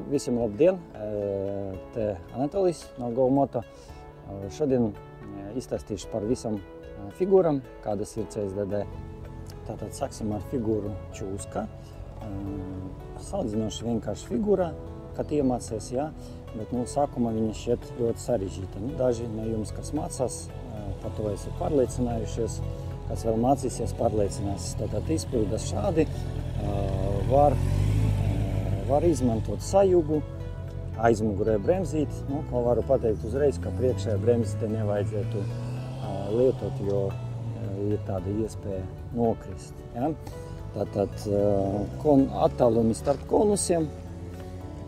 Visiem labdien! Te Anatolijs no GoMoto. Šodien izstāstīšu par visam figūram, kādas ir CSDD. Tātad sāksim ar figūru čūska. Salīdzinoši vienkārši figūra, kad iemācies, jā, bet sākumā viņa šķiet ļoti sarežģīta. Daži no jums, kas mācās, par to esat pārliecinājušies, kas vēl mācīsies, pārliecinās. Tātad izpildas šādi. Var izmantot sajugu, aizmugurē bremzīt, ko varu pateikt uzreiz, ka priekšējā bremzi te nevajadzētu lietot, jo ir tāda iespēja nokrist. Ja? Tātad attālumi starp konusiem,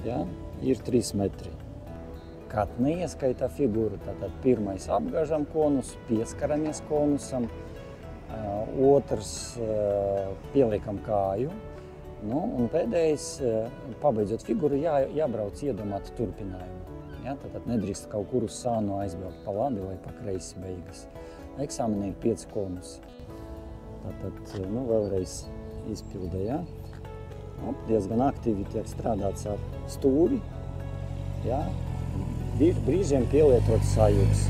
ja, ir 3 metri. Kad neieskaitā figūru, tātad pirmais apgāžam konusu, pieskaramies konusam, otrs pieliekam kāju, un pēdējais, pabeidzot figūru, jābrauc iedomāt turpinājumu. Ja? Tātad nedrīkst kaut kur uz sānu aizbraukt pa labi vai pa kreisi beigas. Eksāmenī ir 5 konusi. Tātad, vēlreiz izpilda, ja? Diezgan aktīvi tiek strādāts ar stūri, ja? Brīžiem pielietot sajūgs.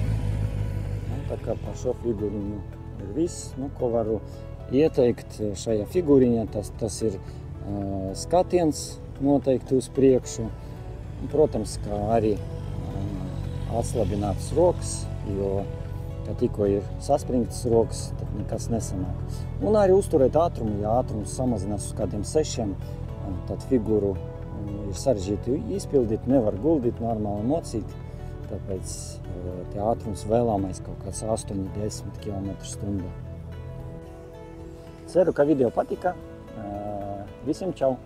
Tā kā par šo figūriņu ir viss, ko varu ieteikt šajā figūriņā, tas ir skatiens noteikti uz priekšu. Protams, kā arī atslabinātas rokas, jo, kad tikko ir saspringtas rokas, tad nekas nesanāk. Un arī uzturēt ātrumu, ja ātrums samazinās uz kādiem 6, tad figūru ir sarežģīti izpildīt, nevar guldīt, normāli mocīt, tāpēc tie ātrums vēlamais kaut kāds 8–10 km/h. Ceru, ka video patika. Visiem čau!